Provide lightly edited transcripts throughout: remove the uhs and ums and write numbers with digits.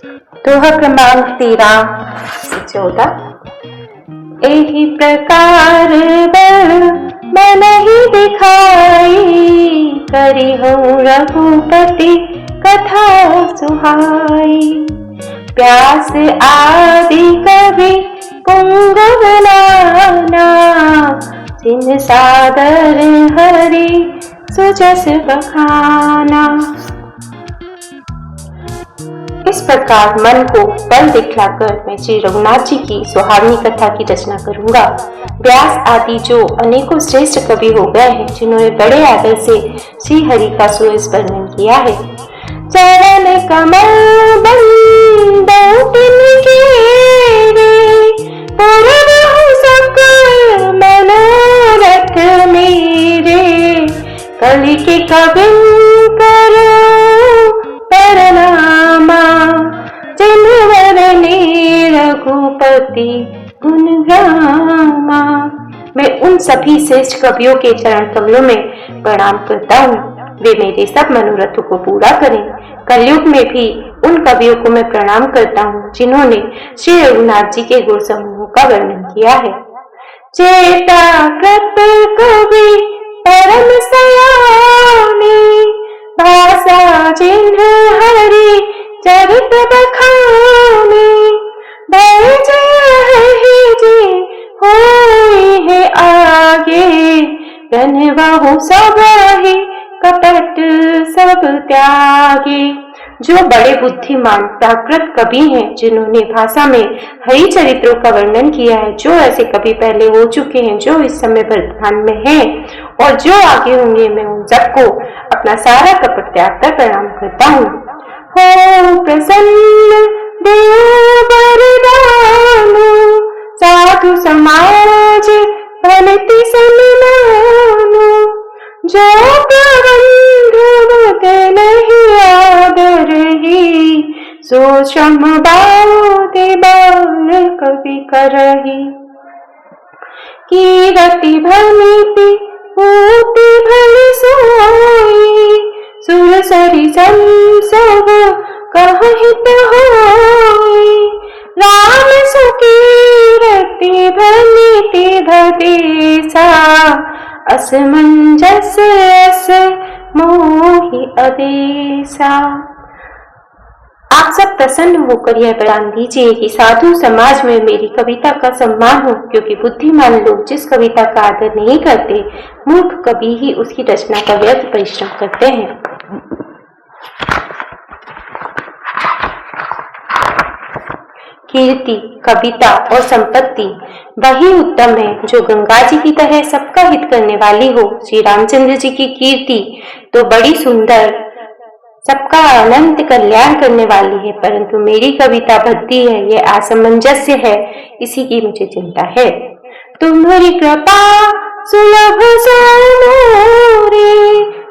दोहा क्रमांक 13 एही प्रकार बल मैं नहीं दिखाई, करी हूँ रघुपति कथा सुहाई। प्यास आदि कवि पुंगव नाना, जिन सादर हरि सुजस बखाना। इस प्रकार मन को बल दिखलाकर मैं श्री रघुनाथ जी की सुहावनी कथा की रचना करूंगा। व्यास आदि जो अनेकों श्रेष्ठ कवि हो गए हैं, जिन्होंने बड़े आदर से श्री हरि का सुयस वर्णन किया है। चरण कमल बंदो तिनके रे, पूरबहु सकल मनोरथ मेरे। कलि के कविन करो प्रणामा, जिनवर ने रघुपति गुण गामा। मैं उन सभी श्रेष्ठ कवियों के चरण कमलों में प्रणाम करता हूँ, वे मेरे सब मनोरथों को पूरा करें। कलयुग में भी उन कवियों को मैं प्रणाम करता हूँ, जिन्होंने श्री रघुनाथ जी के गुण समूहों का वर्णन किया है। चेता कृत कवि परम सयाने, भाषा जिन्ह हरि चरित बखाने। भय जय जी होई है आगे, रनबहु सब ही कपट सब त्यागे। जो बड़े बुद्धिमान प्राकृत कवि हैं, जिन्होंने भाषा में हरि चरित्रों का वर्णन किया है, जो ऐसे कवि पहले हो चुके हैं, जो इस समय वर्तमान में हैं और जो आगे होंगे, मैं उन सबको अपना सारा कपट त्याग कर प्रणाम करता हूँ। हो प्रसन्न देव वरदानो, साधु समाज भलति सन्मानो। जो प्रबंध बुध नहीं आदरही, सो श्रम बाहुति बाल कवि करही। कीरति भनिति पूति भलि सोई, सुर सरि सब कहहित होई। राम सुकीरति भनिति भदेसा, असमंजस रस मोहि अदेसा। आप सब प्रसन्न होकर यह बयान दीजिए कि साधु समाज में मेरी कविता का सम्मान हो, क्योंकि बुद्धिमान लोग जिस कविता का आदर नहीं करते, मूर्ख कवि ही उसकी रचना का व्यर्थ परिश्रम करते हैं। कीर्ति, कविता और संपत्ति वही उत्तम है जो गंगा जी की तरह सबका हित करने वाली हो। श्री रामचंद्र जी की कीर्ति तो बड़ी सुंदर, सबका अनंत कल्याण करने वाली है, परंतु मेरी कविता भद्दी है, यह असमंजस्य है, इसी की मुझे चिंता है। तुम्हारी कृपा सुलभ सोमोरे,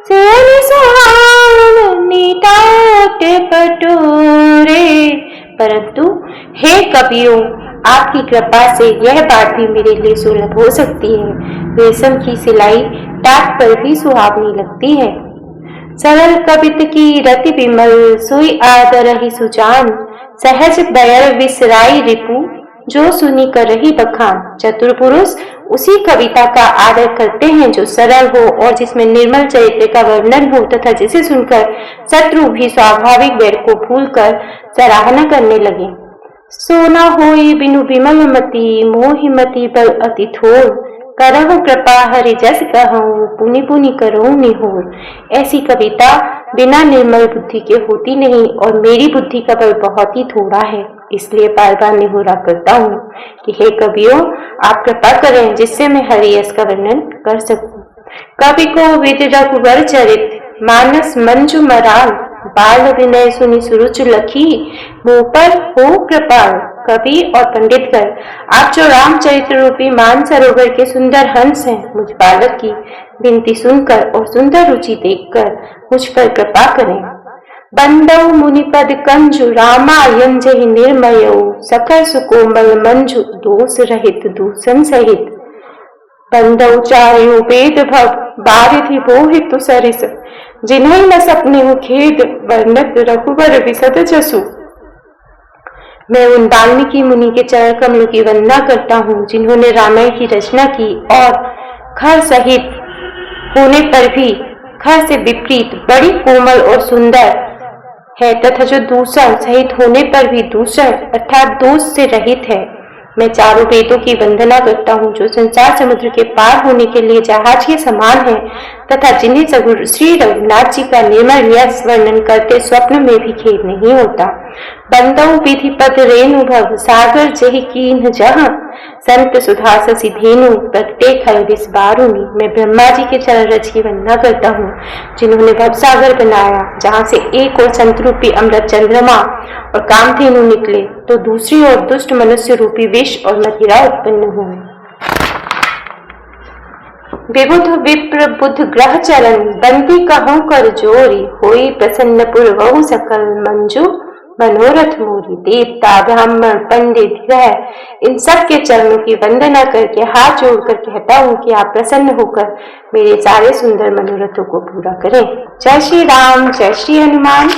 सेन सुहावन निटाट पटोरे। परंतु हे कवियों, आपकी कृपा से यह बात भी मेरे लिए सुलभ हो सकती है। रेशम की सिलाई टाट पर भी सुहावनी लगती है। सरल कवित की रति विमल, सुई आदरहि सुजान। सहज दयल विसराई रिपु, जो सुनी कर रही बखान। चतुर पुरुष उसी कविता का आदर करते हैं जो सरल हो और जिसमें निर्मल चरित्र का वर्णन हो, तथा जिसे सुनकर शत्रु भी स्वाभाविक वैर को भूलकर सराहना करने लगे। सोना होई बिनु विमल मति, मोहिमति बल अति थोर। करहु कृपा हरि जस कहूँ, पुनि पुनि करो निहोर। ऐसी कविता बिना निर्मल बुद्धि के होती नहीं, और मेरी बुद्धि का बल बहुत ही थोड़ा है, इसलिए बार बार निहोरा करता हूँ कि हे कवियों, आप कृपा करें जिससे मैं हरि यश का वर्णन कर सकूं। कवि को विद रघुवर चरित, मानस मंजु मराल। बाल विनय सुनि सुरुच लखी, मुँह पर हो कृपाल। कवि और पंडित कर, आप जो रामचरित्र रूपी मान सरोवर के सुंदर हंस हैं, मुझ बालक की विनती सुनकर और सुंदर रुचि देखकर मुझ पर कृपा करें। बंदौ मुनिपद कंजु, रामायण जहि निर्मयो। सकल सुकोमल मंजु, दोष रहित दूषण सहित। बंदौ चार्यो वेद भव, बारिधि बोहितु सरिस। जिन्है न सपने खेद, वर्णत रघुवर विशद जसु। मैं उन वाल्मीकि मुनि के चरण कमलों की वंदना करता हूँ जिन्होंने रामायण की रचना की और खर सहित होने पर भी खर से विपरीत बड़ी कोमल और सुंदर है तथा जो दूषण सहित होने पर भी दूषण अर्थात दोष से रहित है। मैं चारों वेदों की वंदना करता हूँ जो संसार समुद्र के पार होने के लिए जहाज के समान है तथा जिन्हें श्री रघुनाथ जी का निर्मल यश वर्णन करते स्वप्न में भी खेद नहीं होता। बंदऊ विधिपत रेणु भव सागर जहि कीन्ह जहाँ संत सुधा ससी धेनु प्रगटे खल विष बारुनी। मैं ब्रह्मा जी के चरण रज की वंदना करता हूँ जिन्होंने भवसागर बनाया जहाँ से एक और संत रूपी अमृत चंद्रमा और कामधेनु निकले तो दूसरी ओर दुष्ट मनुष्य रूपी विष और मदिरा उत्पन्न हुए। विबुध विप्र बुध ग्रह चरण बंदी कहूं कर जोरी होई प्रसन्न पुरवहु सकल मंजू मनोरथ मोरी। देवता ब्राह्मण पंडित ग्रह इन सब के चरणों की वंदना करके हाथ जोड़कर कहता हूँ कि आप प्रसन्न होकर मेरे सारे सुंदर मनोरथों को पूरा करें। जय श्री राम, जय श्री हनुमान।